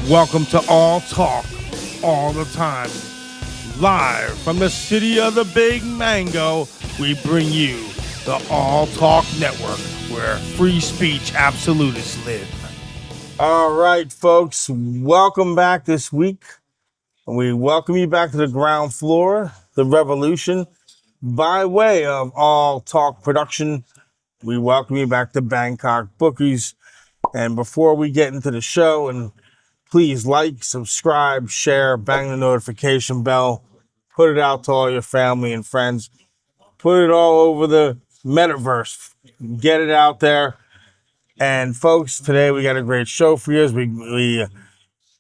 Welcome to All Talk, All the Time. Live from the city of the Big Mango, we bring you the All Talk Network, where free speech absolutists live. All right, folks, welcome back this week. We welcome you back to the ground floor, the revolution. By way of All Talk Production, we welcome you back to Bangkok Bookies. And before we get into the show, and please like, subscribe, share, bang the notification bell, put it out to all your family and friends, put it all over the metaverse, get it out there. And folks, today we got a great show for you as we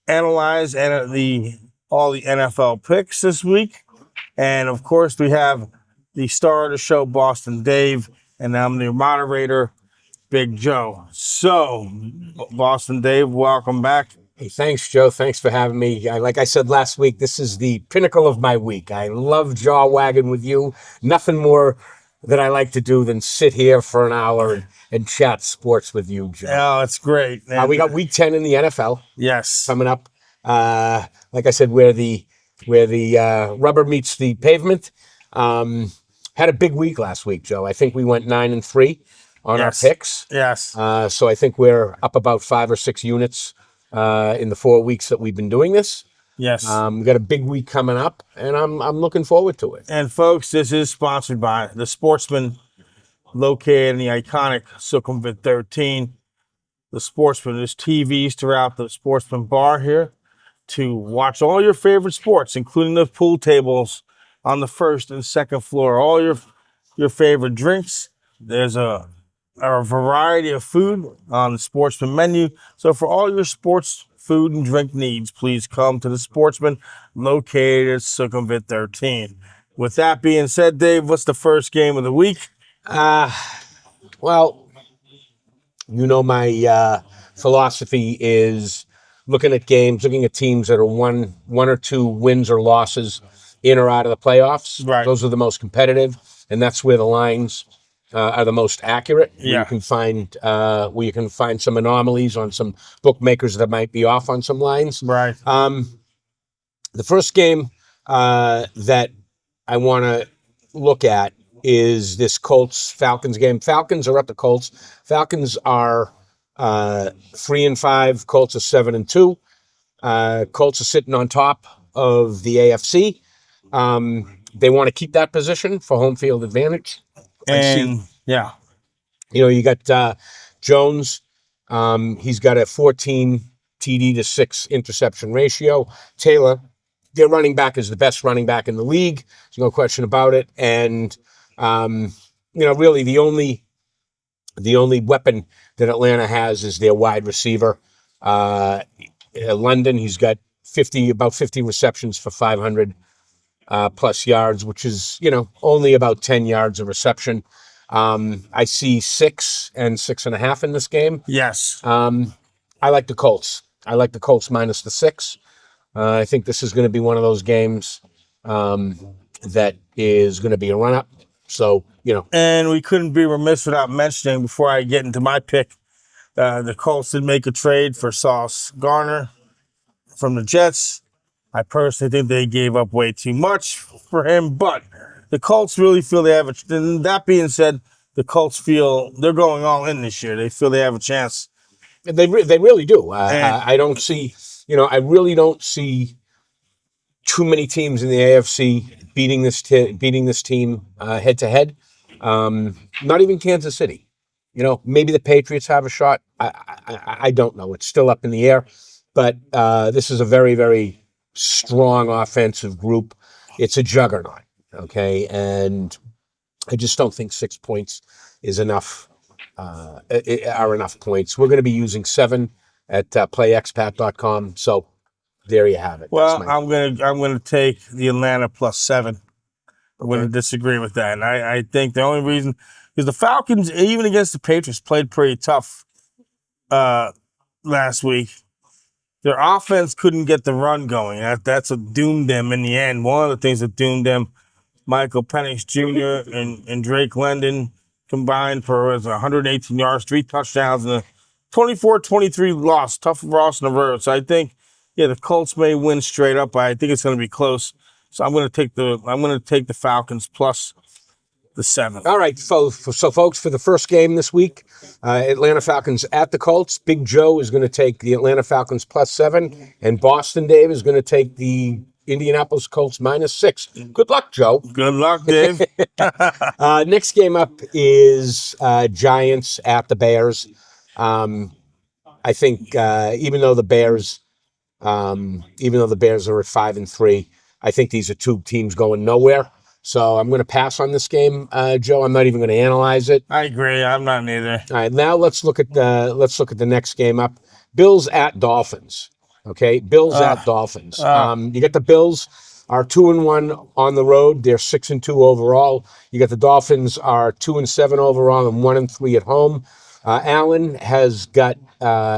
analyze all the NFL picks this week. And of course, we have the star of the show, Boston Dave, and I'm the moderator, Big Joe. So, Boston Dave, welcome back. Hey, thanks, Joe. Thanks for having me. Like I said last week, this is the pinnacle of my week. I love jaw wagging with you. Nothing more that I like to do than sit here for an hour and chat sports with you, Joe. Oh, it's great. We got week 10 in the NFL. Yes. Coming up. Like I said, where the rubber meets the pavement. Had a big week last week, Joe. I think we went 9-3 on our picks. Yes. So I think we're up about 5 or 6 units in the 4 weeks that we've been doing this. Yes. We've got a big week coming up, and I'm looking forward to it. And folks, this is sponsored by The Sportsman, located in the iconic Sukhumvit 13. The Sportsman, there's TVs throughout the Sportsman bar here to watch all your favorite sports, including the pool tables on the first and second floor. All your favorite drinks. There's a variety of food on the Sportsman menu. So for all your sports food and drink needs, please come to the Sportsman located at Sukhumvit 13. With that being said, Dave, what's the first game of the week? Well, you know, my philosophy is looking at games, looking at teams that are one or two wins or losses in or out of the playoffs. Right. Those are the most competitive, and that's where the lines are the most accurate. Yeah. You can find where you can find some anomalies on some bookmakers that might be off on some lines. Right. The first game that I want to look at is this Colts-Falcons game. Falcons are up to Colts. Falcons are 3-5. Colts are 7-2. Colts are sitting on top of the AFC. They want to keep that position for home field advantage. And you got Jones. He's got a 14 TD to 6 interception ratio. Taylor, their running back, is the best running back in the league. There's no question about it. And really the only weapon that Atlanta has is their wide receiver. London, he's got about 50 receptions for 500 plus yards, which is, only about 10 yards a reception. I see 6 and 6.5 in this game. Yes. I like the Colts. I like the Colts minus the 6. I think this is going to be one of those games that is going to be a run-up. So, And we couldn't be remiss without mentioning, before I get into my pick, the Colts did make a trade for Sauce Gardner from the Jets. I personally think they gave up way too much for him, but the Colts really feel they have and that being said, the Colts feel they're going all in this year. They feel they have a chance. They really do. I don't see, I really don't see too many teams in the AFC beating this team head to head. Not even Kansas City. Maybe the Patriots have a shot. I don't know. It's still up in the air. But this is a very, very strong offensive group. It's a juggernaut. Okay, and I just don't think 6 points is enough. Are enough points. We're going to be using 7 at playexpat.com. So there you have it. Well, I'm gonna take the Atlanta plus 7. I'm going to disagree with that, and I think the only reason is the Falcons, even against the Patriots, played pretty tough last week. Their offense couldn't get the run going. That's what doomed them in the end. One of the things that doomed them, Michael Penix Jr. and Drake London combined for 118 yards, 3 touchdowns, and a 24-23 loss. Tough loss in the road. So I think Yeah, the Colts may win straight up, but I think it's going to be close. So I'm going to take the Falcons plus the 7. All right, so folks, for the first game this week, Atlanta Falcons at the Colts. Big Joe is going to take the Atlanta Falcons plus 7, and Boston Dave is going to take the Indianapolis Colts -6. Good luck, Joe. Good luck, Dave. Next game up is Giants at the Bears. I think even though the Bears are at 5-3, I think these are two teams going nowhere. So I'm going to pass on this game, Joe. I'm not even going to analyze it. I agree. I'm not neither. All right, now let's look at the next game up. Bills at Dolphins. Okay, Bills at Dolphins. You got the Bills are 2-1 on the road. They're 6-2 overall. You got the Dolphins are 2-7 overall and 1-3 at home. Allen has got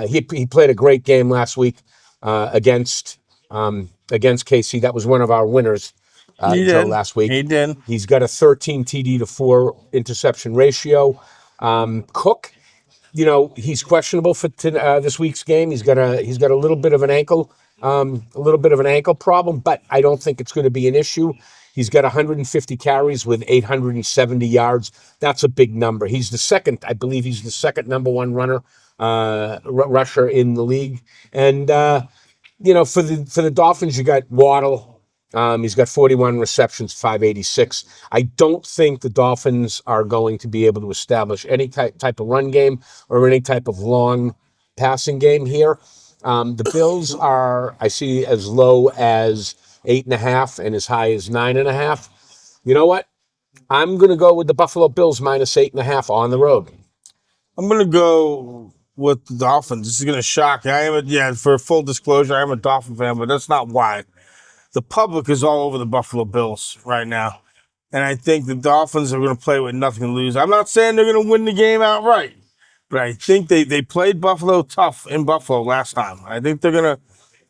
he played a great game last week against KC. That was one of our winners. Joe, last week. He did. He's got a 13 TD to 4 interception ratio. Cook, he's questionable for this week's game. He's got a little bit of an ankle problem, but I don't think it's going to be an issue. He's got 150 carries with 870 yards. That's a big number. I believe he's the second number one rusher in the league. And for the Dolphins, you got Waddle. He's got 41 receptions, 586. I don't think the Dolphins are going to be able to establish any type of run game or any type of long passing game here. The Bills I see as low as 8.5 and as high as 9.5. You know what? I'm going to go with the Buffalo Bills -8.5 on the road. I'm going to go with the Dolphins. This is going to shock. For full disclosure, I am a Dolphin fan, but that's not why. The public is all over the Buffalo Bills right now. And I think the Dolphins are going to play with nothing to lose. I'm not saying they're going to win the game outright, but I think they played Buffalo tough in Buffalo last time. I think they're going to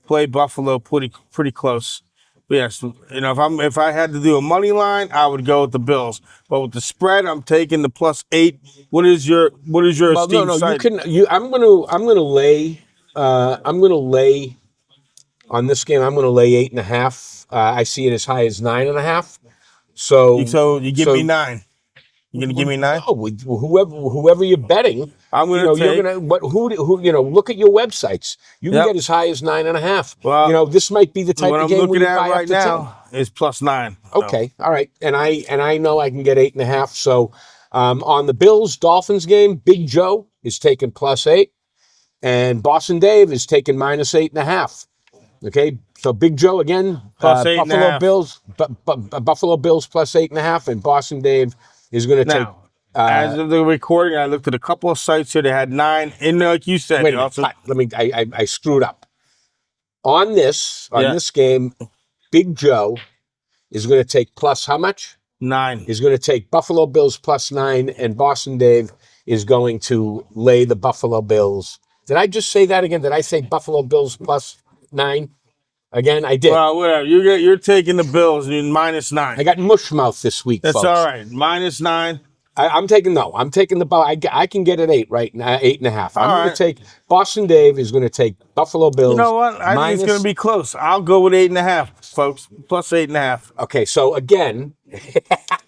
play Buffalo pretty close. But yes, if I had to do a money line, I would go with the Bills. But with the spread, I'm taking the +8. What is your esteemed site? I'm going to lay on this game. I'm going to lay 8.5. I see it as high as 9.5. So you give me 9. You're gonna give me 9? No, whoever you're betting, I'm gonna take. You're gonna look at your websites. You can get as high as 9.5. Well, this might be the type of game where you buy right now is +9. Okay, all right, and I know I can get 8.5. So on the Bills Dolphins game, Big Joe is taking +8, and Boston Dave is taking -8.5. Okay, so Big Joe again, Buffalo Bills, Buffalo Bills +8.5, and Boston Dave is going to take. As of the recording, I looked at a couple of sites here. They had 9, and like you said, wait a minute, I screwed up. On this game, Big Joe is going to take plus how much? 9. He's going to take Buffalo Bills +9, and Boston Dave is going to lay the Buffalo Bills. Did I just say that again? Did I say Buffalo Bills +9? Again, I did. Well, whatever. You're taking the Bills -9. I got mush mouth this week, That's folks. all right. -9. I'm taking the I can get it 8 right now, 8.5. I'm going to take Boston Dave is going to take Buffalo Bills. You know what? I think it's going to be close. I'll go with 8.5, folks. +8.5. Okay, so again,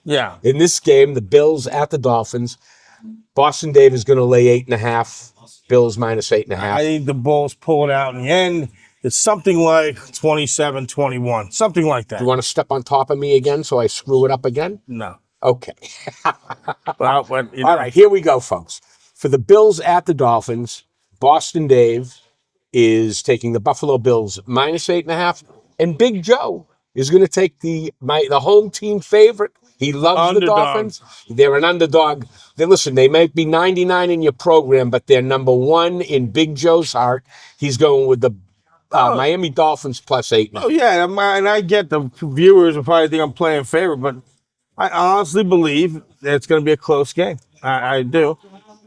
yeah. In this game, the Bills at the Dolphins, Boston Dave is going to lay 8.5. Bills -8.5. I think the Bulls pull it out in the end. It's something like 27-21, something like that. Do you want to step on top of me again so I screw it up again? No. Okay. All right, here we go, folks. For the Bills at the Dolphins, Boston Dave is taking the Buffalo Bills -8.5, and Big Joe is going to take the home team favorite. He loves the Dolphins. They're an underdog. They might be 99 in your program, but they're number 1 in Big Joe's heart. He's going with the Miami Dolphins +8. Oh, yeah, and I get the viewers will probably think I'm playing favorite, but I honestly believe that it's going to be a close game. I do.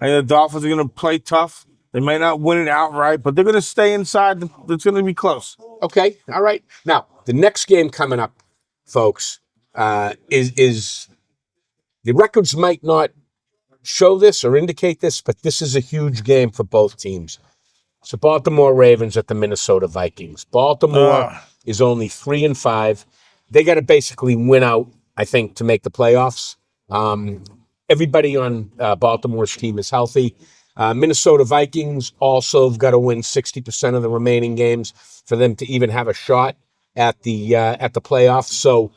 I think the Dolphins are going to play tough. They may not win it outright, but they're going to stay inside. It's going to be close. Okay, all right. Now, the next game coming up, folks, is the records might not show this or indicate this, but this is a huge game for both teams. So Baltimore Ravens at the Minnesota Vikings. Baltimore is only 3-5. They got to basically win out, I think, to make the playoffs. Everybody on Baltimore's team is healthy. Minnesota Vikings also have got to win 60% of the remaining games for them to even have a shot at the playoffs. So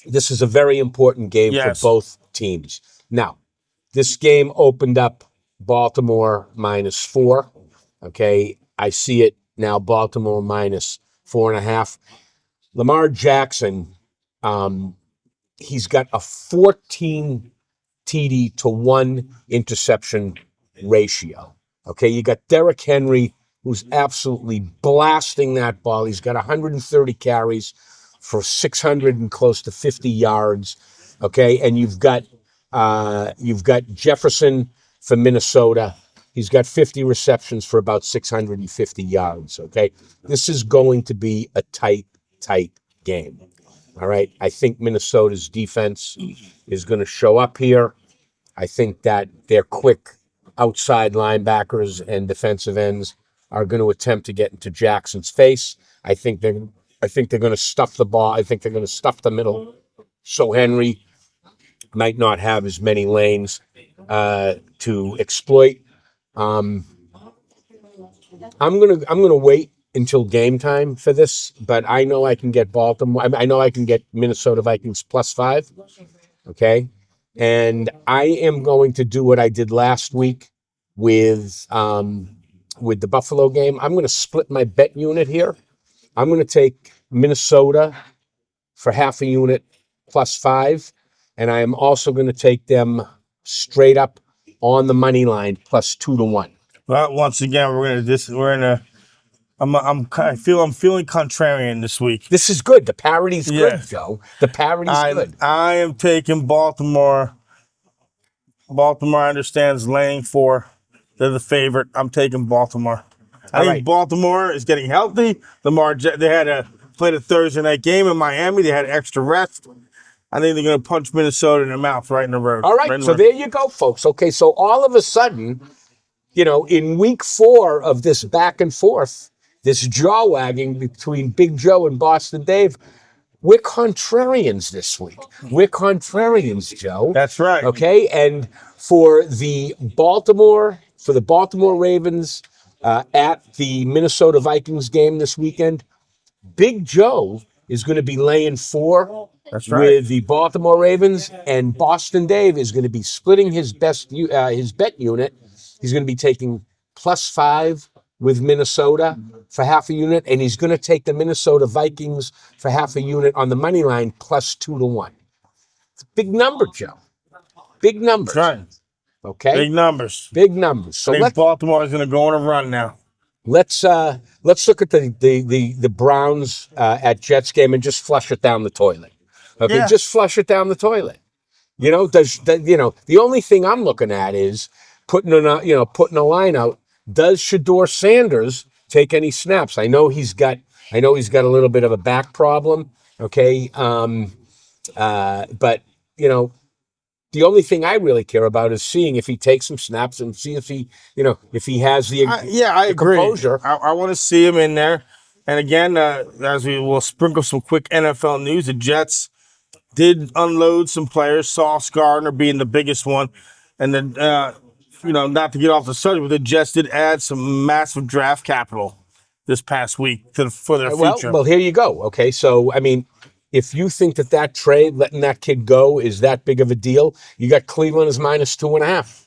this is a very important game for both teams. Now, this game opened up Baltimore -4. Okay, I see it now. Baltimore -4.5. Lamar Jackson, he's got a 14 TD to 1 interception ratio. Okay, you got Derrick Henry, who's absolutely blasting that ball. He's got 130 carries for 600 and close to 50 yards. Okay, and you've got Jefferson for Minnesota. He's got 50 receptions for about 650 yards. Okay, this is going to be a tight game. All right, I think Minnesota's defense is going to show up here. I think that their quick outside linebackers and defensive ends are going to attempt to get into Jackson's face. I think they're going to stuff the ball. I think they're going to stuff the middle, so Henry might not have as many lanes to exploit. I'm gonna wait until game time for this, but I know I can get Baltimore. I know I can get Minnesota Vikings +5. Okay, and I am going to do what I did last week with the Buffalo game. I'm going to split my bet unit here. I'm going to take Minnesota for half a unit +5, and I am also going to take them straight up on the money line +2 to 1. Well, once again, I'm feeling contrarian this week. This is good. The parity's good, Joe. The parity's good. I am taking Baltimore. Baltimore understands laying 4. They're the favorite. I'm taking Baltimore. I think Baltimore is getting healthy. They had played a Thursday night game in Miami. They had extra rest. I think they're going to punch Minnesota in the mouth right in the road. All right, so there you go, folks. Okay, so all of a sudden, in week 4 of this back and forth, this jaw wagging between Big Joe and Boston Dave, we're contrarians this week. We're contrarians, Joe. That's right. Okay, and for the Baltimore Ravens at the Minnesota Vikings game this weekend, Big Joe is going to be laying 4 with the Baltimore Ravens, and Boston Dave is going to be splitting his bet unit. He's going to be taking +5 with Minnesota for half a unit, and he's going to take the Minnesota Vikings for half a unit on the money line +2 to 1. It's a big number, Joe. Big numbers. That's right. Okay. Big numbers. Big numbers. So I think Baltimore is going to go on a run now. Let's look at the Browns at Jets game and just flush it down the toilet. Okay, just flush it down the toilet. The only thing I'm looking at is putting a line out. Does Shedeur Sanders take any snaps? I know he's got a little bit of a back problem. Okay, but the only thing I really care about is seeing if he takes some snaps and see if he has the I agree. Composure. I want to see him in there. And again, as we will sprinkle some quick NFL news, the Jets did unload some players. Sauce Gardner being the biggest one, and then not to get off the subject, but the Jets did add some massive draft capital this past week for their future. Well, here you go. Okay, so I mean, if you think that trade, letting that kid go, is that big of a deal, you got Cleveland as -2.5.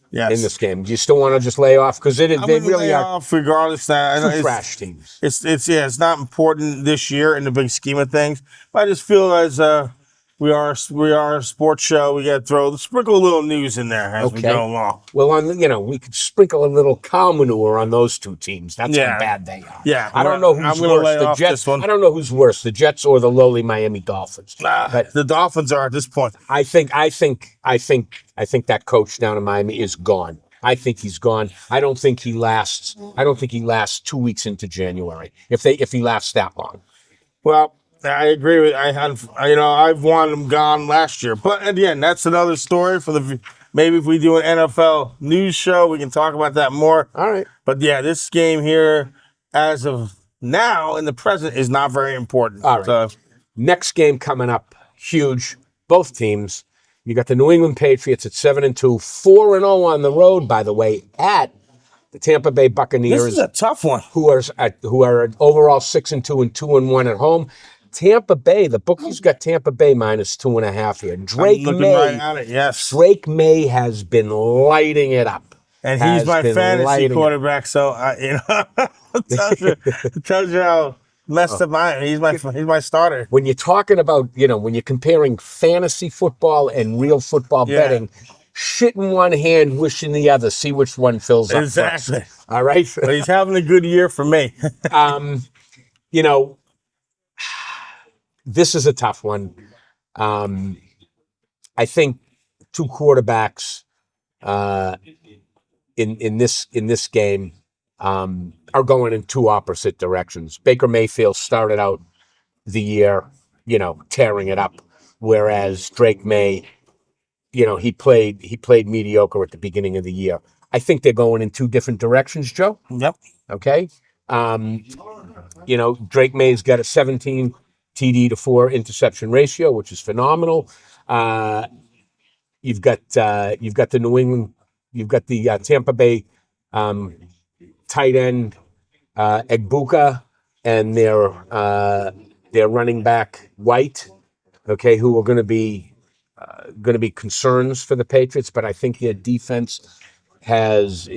Yes. In this game, do you still want to just lay off because they really are off regardless? That trash teams. It's not important this year in the big scheme of things. But I just feel as we are a sports show, we got to sprinkle a little news in there as we go along. Well, we could sprinkle a little cow manure on those two teams. That's how bad they are. Yeah, I don't know who's worse, the Jets. I don't know who's worse, the Jets or the lowly Miami Dolphins. But the Dolphins are at this point. I think that coach down in Miami is gone. I think he's gone. I don't think he lasts 2 weeks into January if he lasts that long. Well, I agree with I've wanted him gone last year, but again, that's another story for the maybe if we do an NFL news show, we can talk about that more. All right. But yeah, this game here, as of now in the present, is not very important. All right. So, next game coming up, huge. Both teams. You got the New England Patriots at 7-2, 4-0 on the road, by the way, at the Tampa Bay Buccaneers. this is a tough one. Who are overall 6-2 and 2-1 at home. Tampa Bay, the bookies got Tampa Bay -2.5 here. Drake I'm looking May, right at it, yes. Drake May has been lighting it up. And he's my fantasy quarterback, so it tells you how messed up I am. He's my starter. When you're talking about, when you're comparing fantasy football and real football betting, shit in one hand, wish in the other, see which one fills up Exactly. first. All right? But he's having a good year for me. This is a tough one. I think two quarterbacks in this game are going in two opposite directions. Baker Mayfield started out the year, tearing it up, whereas Drake May, he played mediocre at the beginning of the year. I think they're going in two different directions, Joe. Yep. Okay. Drake May's got a 17 TD to 4 interception ratio, which is phenomenal. You've got the New England, you've got the Tampa Bay tight end Egbuka and their running back White, okay, who are going to be concerns for the Patriots, but I think their defense has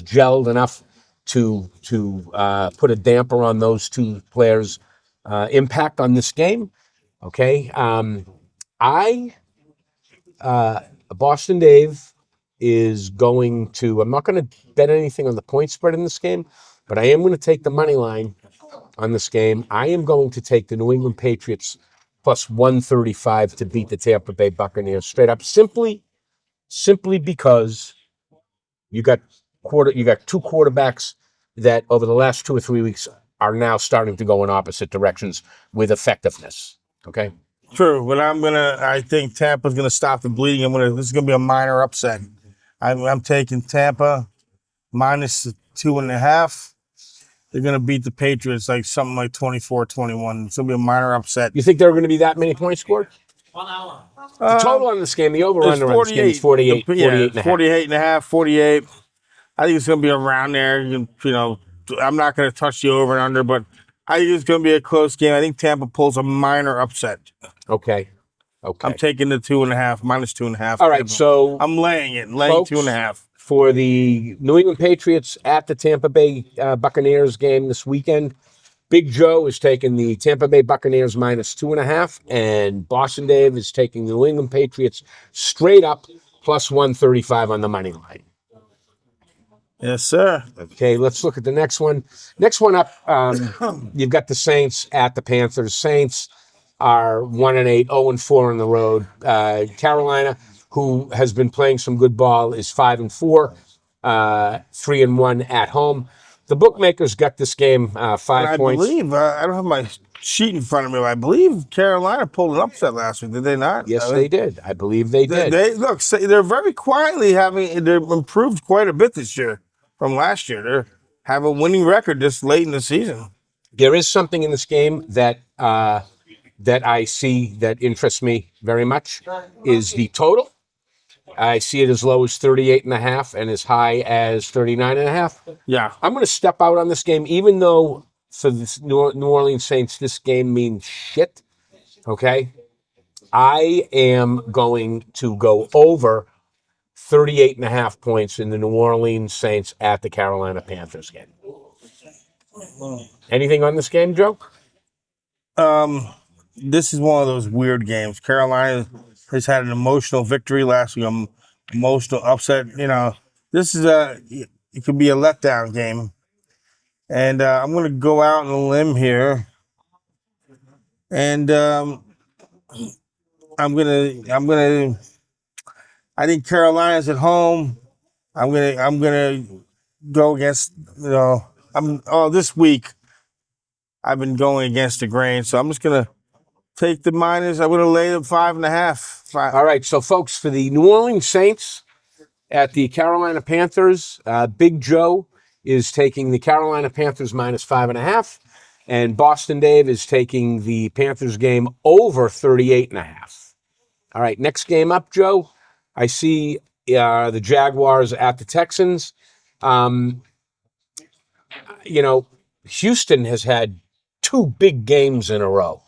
gelled enough to put a damper on those two players' impact on this game. Okay, Boston Dave is going to. I'm not going to bet anything on the point spread in this game, but I am going to take the money line on this game. I am going to take the New England Patriots plus 135 to beat the Tampa Bay Buccaneers straight up, simply because you got two quarterbacks that over the last 2 or 3 weeks are now starting to go in opposite directions with effectiveness. Okay. True, but I think Tampa's gonna stop the bleeding. This is gonna be a minor upset. I'm taking Tampa -2.5. They're gonna beat the Patriots like something like 24-21. It's gonna be a minor upset. You think there are going to be that many points scored? 1 hour. The total on this game, the over-under on this game is 48. 48.5, 48. I think it's gonna be around there. I'm not gonna touch the over and under, but I think it's going to be a close game. I think Tampa pulls a minor upset. Okay. I'm taking the 2.5, -2.5. All right, so I'm laying folks, 2.5. For the New England Patriots at the Tampa Bay Buccaneers game this weekend, Big Joe is taking the Tampa Bay Buccaneers -2.5, and Boston Dave is taking the New England Patriots straight up plus 135 on the money line. Yes, sir. Okay, let's look at the next one. Next one up, you've got the Saints at the Panthers. Saints are 1-8, 0-4 on the road. Carolina, who has been playing some good ball, is 5-4, 3-1 at home. The bookmakers got this game 5 points. I believe, I don't have my sheet in front of me, but I believe Carolina pulled an upset last week. Did they not? Yes, they did. I believe they did. They're very quietly they've improved quite a bit this year from last year. They have a winning record this late in the season. There is something in this game that I see that interests me very much is the total. I see it as low as 38.5 and as high as 39.5. Yeah. I'm going to step out on this game, even though for the New Orleans Saints, this game means shit. Okay. I am going to go over 38.5 points in the New Orleans Saints at the Carolina Panthers game. Anything on this game, Joe? This is one of those weird games. Carolina has had an emotional victory last week, emotional upset. This is it could be a letdown game. And I'm going to go out on a limb here. And I think Carolina's at home. I'm gonna go against this week I've been going against the grain, so I'm just gonna take the minus. I'm going to lay them 5.5. All right, so folks, for the New Orleans Saints at the Carolina Panthers, Big Joe is taking the Carolina Panthers minus 5.5, and Boston Dave is taking the Panthers game over 38.5. All right, next game up, Joe. I see the Jaguars at the Texans. Houston has had two big games in a row.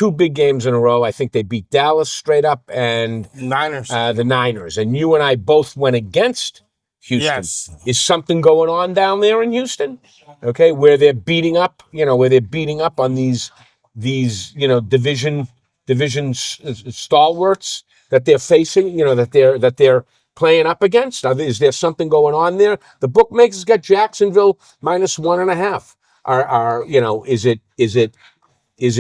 I think they beat Dallas straight up and the Niners. And you and I both went against Houston. Yes. Is something going on down there in Houston? Okay, where they're beating up, on these division stalwarts that they're facing, that they're playing up against. Is there something going on there? The bookmakers got Jacksonville minus 1.5. Is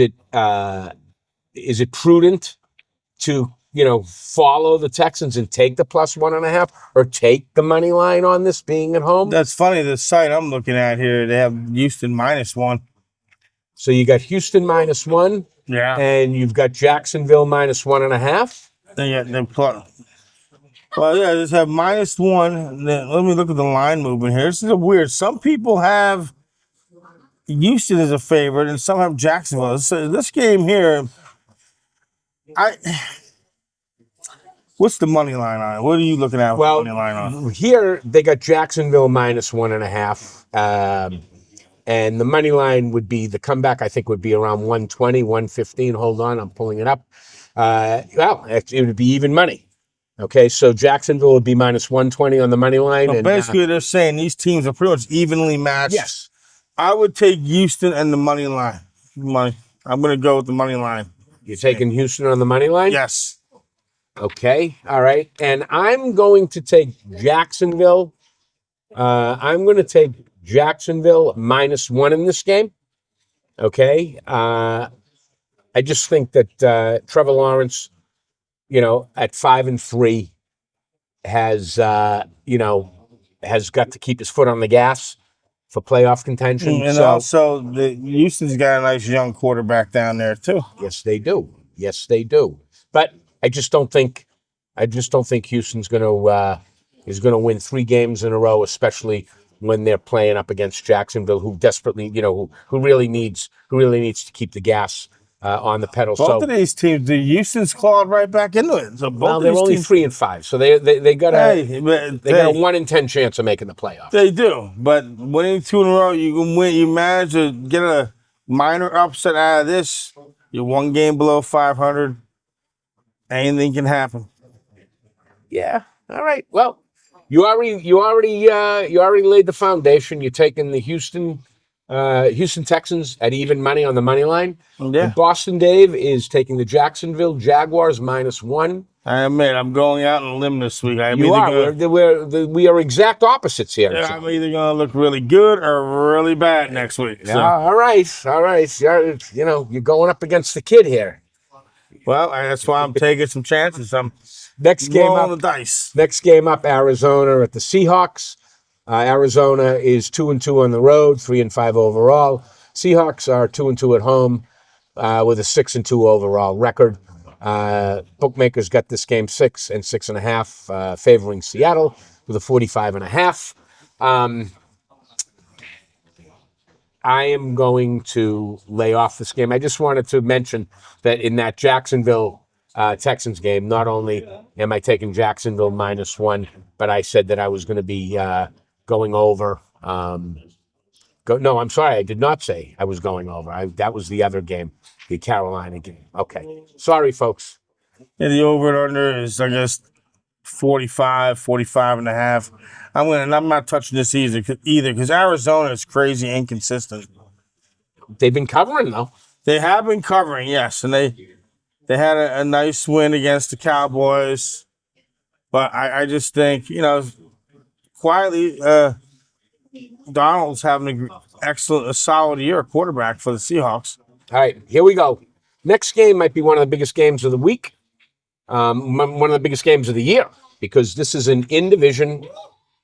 it prudent to follow the Texans and take the plus 1.5, or take the money line on this being at home? That's funny. The site I'm looking at here, they have Houston minus 1. So you got Houston minus 1, and you've got Jacksonville minus 1.5. Well, yeah, just have minus 1. Then let me look at the line movement here. This is weird. Some people have Houston as a favorite, and some have Jacksonville. So this game here, what's the money line on it? What are you looking at? Well, money line on here they got Jacksonville minus 1.5, and the money line would be the comeback. I think would be around 120, 115. Hold on, I'm pulling it up. It would be even money. Okay, so Jacksonville would be minus 120 on the money line. So basically, they're saying these teams are pretty much evenly matched. Yes. I would take Houston and the money line. I'm going to go with the money line. You're taking Houston on the money line? Yes. Okay, all right. And I'm going to take Jacksonville. I'm going to take Jacksonville minus 1 in this game. Okay. I just think that Trevor Lawrence, at 5-3, has got to keep his foot on the gas for playoff contention. And also, Houston's got a nice young quarterback down there too. Yes, they do. But I just don't think Houston's going to win 3 games in a row, especially when they're playing up against Jacksonville, who desperately, who really needs to keep the gas on the pedal. Both of these teams, the Houston's clawed right back into it. So they're only 3-5, so they got a 1 in 10 chance of making the playoffs. They do, but winning 2 in a row, you can win. You manage to get a minor upset out of this. You're 1 game below 500. Anything can happen. Yeah. All right. Well, you already laid the foundation. You're taking the Houston Texans at even money on the money line. Yeah. And Boston Dave is taking the Jacksonville Jaguars minus 1. I admit, I'm going out on a limb this week. We are exact opposites here. Yeah, I'm either going to look really good or really bad next week. So. All right. You're going up against the kid here. Well, that's why I'm taking some chances. I'm next game rolling up, the dice. Next game up, Arizona at the Seahawks. Arizona is 2-2 on the road, 3-5 overall. Seahawks are 2-2 at home with a 6-2 overall record. Bookmakers got this game 6 and 6.5, favoring Seattle with a 45.5. I am going to lay off this game. I just wanted to mention that in that Jacksonville Texans game, not only am I taking Jacksonville minus 1, but I said that I was going to be going over. No, I'm sorry. I did not say I was going over. That was the other game, the Carolina game. Okay. Sorry, folks. Yeah, the over and under is, I guess, 45, 45.5. I'm not touching this either because Arizona is crazy inconsistent. They've been covering, though. They have been covering, yes. And they had a nice win against the Cowboys. But I just think, quietly, Donald's having a solid year, quarterback for the Seahawks. All right, here we go. Next game might be one of the biggest games of the week, one of the biggest games of the year, because this is an in-division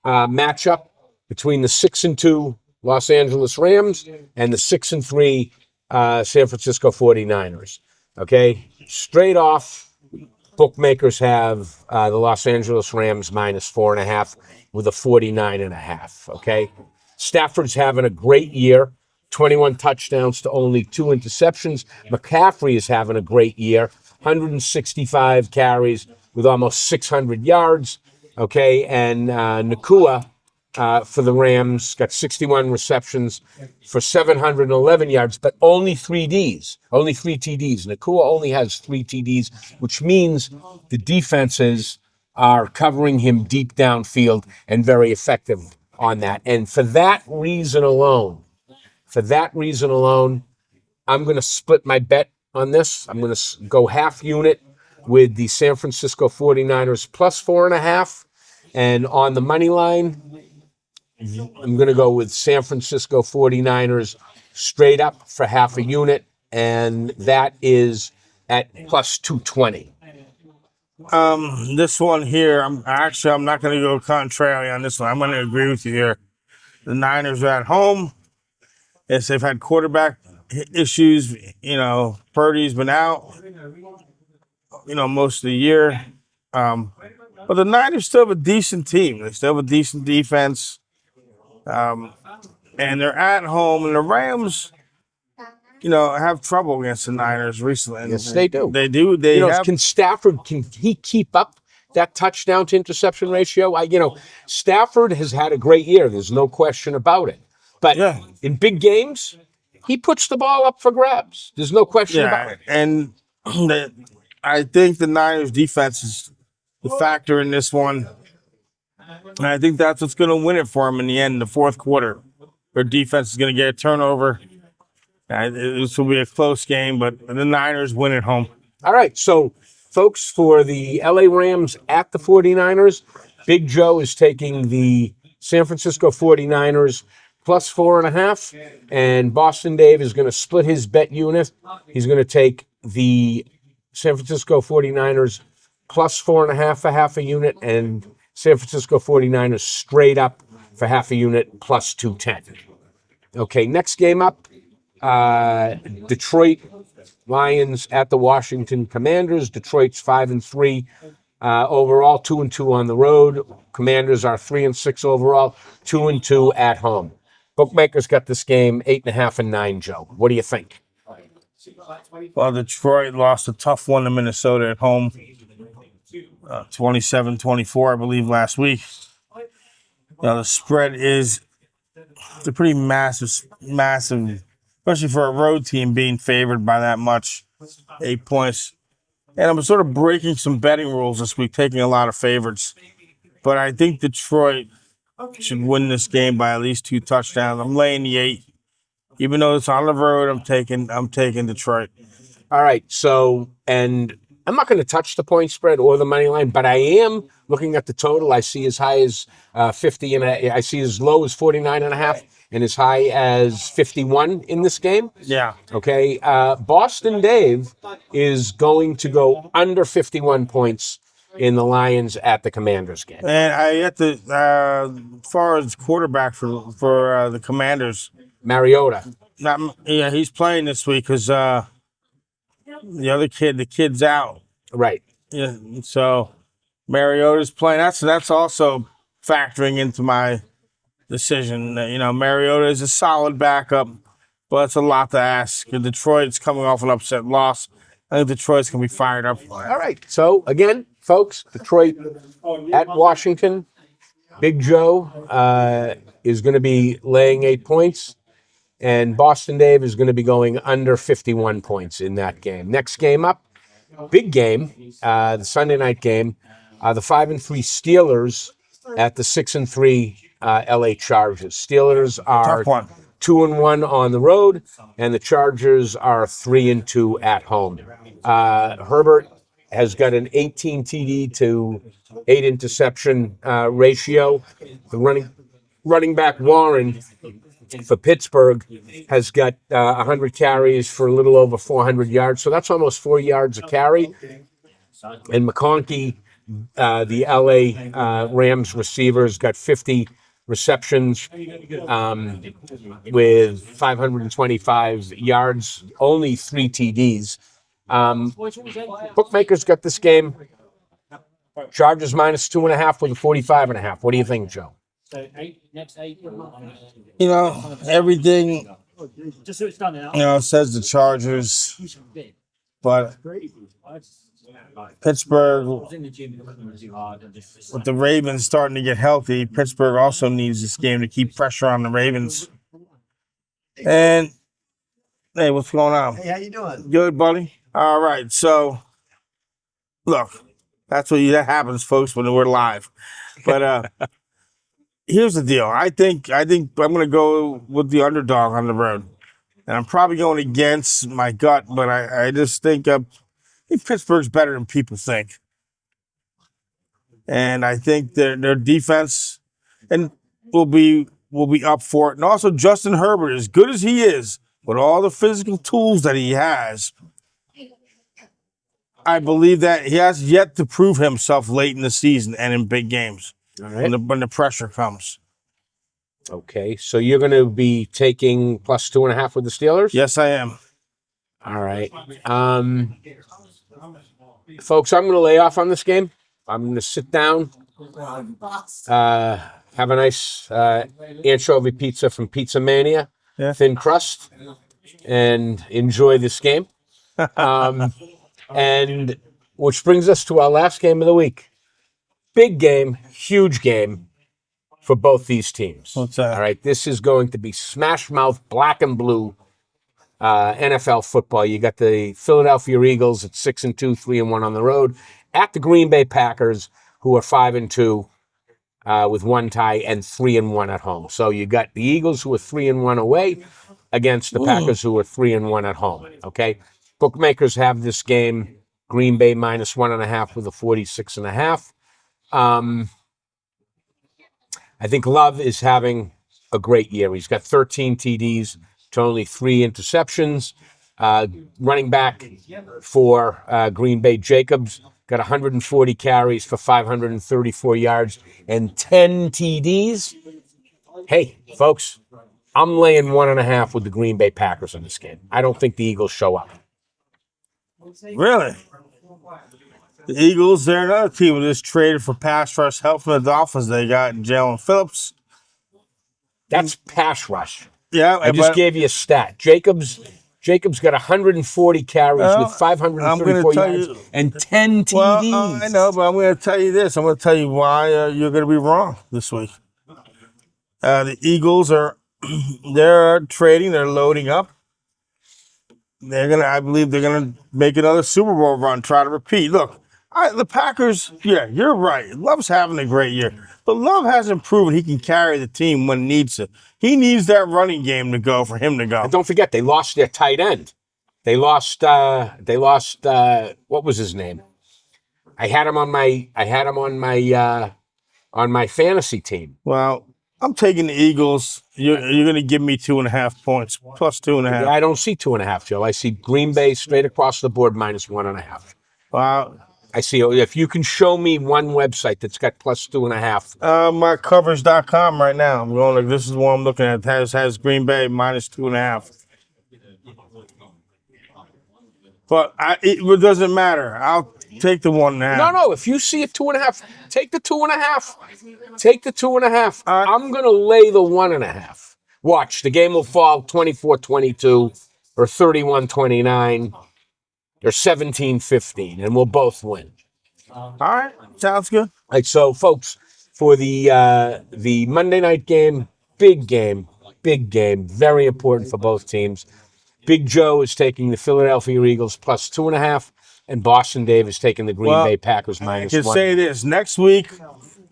matchup between the 6-2 Los Angeles Rams and the 6-3 San Francisco 49ers. Okay, straight off, bookmakers have the Los Angeles Rams minus 4.5 with a 49.5. Okay, Stafford's having a great year. 21 touchdowns to only 2 interceptions. McCaffrey is having a great year. 165 carries with almost 600 yards. Okay, and Nakua for the Rams got 61 receptions for 711 yards, but only 3 Ds, only 3 TDs. Nakua only has 3 TDs, which means the defenses are covering him deep downfield and very effective on that. And for that reason alone, I'm going to split my bet on this. I'm going to go half unit with the San Francisco 49ers plus 4.5. And on the money line, I'm going to go with San Francisco 49ers straight up for half a unit. And that is at plus 220. This one here, I'm not going to go contrary on this one. I'm going to agree with you here. The Niners are at home. Yes, they've had quarterback issues. Purdy's been out, most of the year. But the Niners still have a decent team. They still have a decent defense. And they're at home. And the Rams, have trouble against the Niners recently. Yes, they do. They do. Can Stafford, can he keep up that touchdown to interception ratio? Stafford has had a great year. There's no question about it. But in big games, he puts the ball up for grabs. There's no question about it. And I think the Niners defense is the factor in this one. And I think that's what's going to win it for them in the end, the fourth quarter. Their defense is going to get a turnover. This will be a close game, but the Niners win at home. All right. So, folks, for the LA Rams at the 49ers, Big Joe is taking the San Francisco 49ers plus 4.5, and Boston Dave is going to split his bet unit. He's going to take the San Francisco 49ers plus 4.5 for half a unit, and San Francisco 49ers straight up for half a unit plus 210. Okay, next game up, Detroit Lions at the Washington Commanders. Detroit's 5-3 overall, 2-2 on the road. Commanders are 3-6 overall, 2-2 at home. Bookmakers got this game 8.5 and 9, Joe. What do you think? Well, Detroit lost a tough one to Minnesota at home, 27-24, I believe, last week. The spread is a pretty massive, especially for a road team being favored by that much, 8 points. And I'm sort of breaking some betting rules this week, taking a lot of favorites. But I think Detroit should win this game by at least 2 touchdowns. I'm laying the 8. Even though it's on the road, I'm taking Detroit. All right. So, and I'm not going to touch the point spread or the money line, but I am looking at the total. I see as high as 50, and I see as low as 49.5, and as high as 51 in this game. Yeah. Okay. Boston Dave is going to go under 51 points in the Lions at the Commanders game. And I at the as far as quarterback for the Commanders, Mariota. He's playing this week because the kid's out. Right. Yeah, so Mariota's playing. That's also factoring into my decision. Mariota is a solid backup, but it's a lot to ask. Detroit's coming off an upset loss. I think Detroit's going to be fired up. All right. So, again, folks, Detroit at Washington. Big Joe is going to be laying 8 points, and Boston Dave is going to be going under 51 points in that game. Next game up, big game, the Sunday night game, the 5-3 Steelers at the 6-3 LA Chargers. Steelers are 2-1 on the road, and the Chargers are 3-2 at home. Herbert has got an 18 TD to 8 interception ratio. The running back Warren for Pittsburgh has got 100 carries for a little over 400 yards. So that's almost 4 yards a carry. And McConkey, the LA Rams receiver, has got 50 receptions with 525 yards, only 3 TDs. Bookmakers got this game. Chargers minus 2.5 with a 45.5. What do you think, Joe? Everything, says the Chargers, but Pittsburgh, with the Ravens starting to get healthy, Pittsburgh also needs this game to keep pressure on the Ravens. And, hey, what's going on? Hey, how you doing? Good, buddy. All right, so, look, that happens, folks, when we're live. But here's the deal. I think I'm going to go with the underdog on the road. And I'm probably going against my gut, but I just think Pittsburgh's better than people think. And I think their defense and will be up for it. And also Justin Herbert, as good as he is, with all the physical tools that he has, I believe that he has yet to prove himself late in the season and in big games. All right. When the pressure comes. Okay, so you're going to be taking plus 2.5 with the Steelers? Yes, I am. All right. Folks, I'm going to lay off on this game. I'm going to sit down, have a nice anchovy pizza from Pizza Mania, thin crust, and enjoy this game. And which brings us to our last game of the week. Big game, huge game for both these teams. What's that? All right, this is going to be smash mouth, black and blue NFL football. You got the Philadelphia Eagles at 6-2, 3-1 on the road, at the Green Bay Packers, who are 5-2 with one tie and 3-1 at home. So you got the Eagles, who are 3-1 away, against the Packers, who are 3-1 at home. Okay, bookmakers have this game Green Bay minus 1.5 with a 46.5. I think Love is having a great year. He's got 13 TDs to only 3 interceptions. Running back for Green Bay, Jacobs, got 140 carries for 534 yards and 10 TDs. Hey, folks, I'm laying 1.5 with the Green Bay Packers in this game. I don't think the Eagles show up. Really? The Eagles, they're another team who just traded for pass rush help from the Dolphins. They got Jalen Phillips. That's pass rush. Yeah, I just gave you a stat. Jacobs got 140 carries with 534 yards and 10 TDs. Well, I know, but I'm going to tell you this. I'm going to tell you why you're going to be wrong this week. The Eagles they're trading. They're loading up. I believe they're gonna make another Super Bowl run, try to repeat. Look, the Packers, yeah, you're right. Love's having a great year. But Love hasn't proven he can carry the team when he needs to. He needs that running game to go for him to go. And don't forget, they lost their tight end. They lost what was his name? I had him on my fantasy team. Well, I'm taking the Eagles. You're going to give me 2.5 points, plus 2.5. I don't see 2.5, Joe. I see Green Bay straight across the board minus 1.5. Wow. I see. If you can show me one website that's got plus 2.5. My covers.com right now. I'm going. This is what I'm looking at. It has Green Bay minus 2.5. But it doesn't matter. I'll take the 1.5. No. If you see a 2.5, take the 2.5. Take the 2.5. I'm going to lay the 1.5. Watch. The game will fall 24-22 or 31-29 or 17-15, and we'll both win. All right. Sounds good. All right, so, folks, for the Monday night game, big game, very important for both teams. Big Joe is taking the Philadelphia Eagles plus 2.5, and Boston Dave is taking the Green Bay Packers minus 1. I can say this. Next week,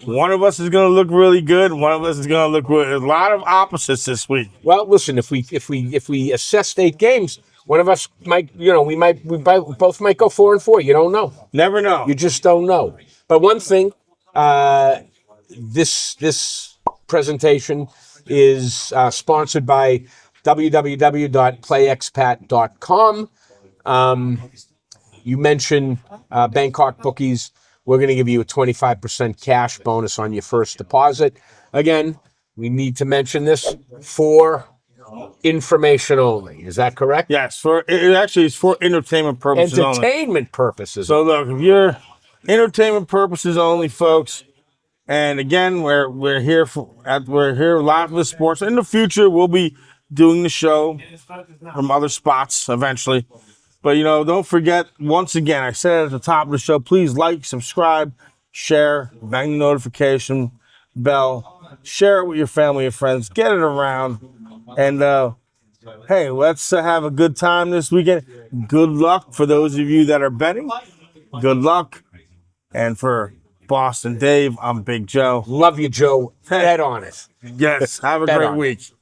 one of us is going to look really good. One of us is going to look good. There's a lot of opposites this week. Well, listen, if we assess 8 games, one of us might, we both might go 4-4. You don't know. Never know. You just don't know. But one thing, this presentation is sponsored by www.playexpat.com. You mentioned Bangkok Bookies. We're going to give you a 25% cash bonus on your first deposit. Again, we need to mention this for information only. Is that correct? Yes, it actually is for entertainment purposes only. Entertainment purposes. So look, if you're entertainment purposes only, folks, and again, we're here live for the sports. In the future, we'll be doing the show from other spots eventually. But don't forget, once again, I said at the top of the show, please like, subscribe, share, bang the notification bell, share it with your family and friends, get it around, and hey, let's have a good time this weekend. Good luck for those of you that are betting. Good luck. And for Boston Dave, I'm Big Joe. Love you, Joe. Bet on it. Yes, have a great week.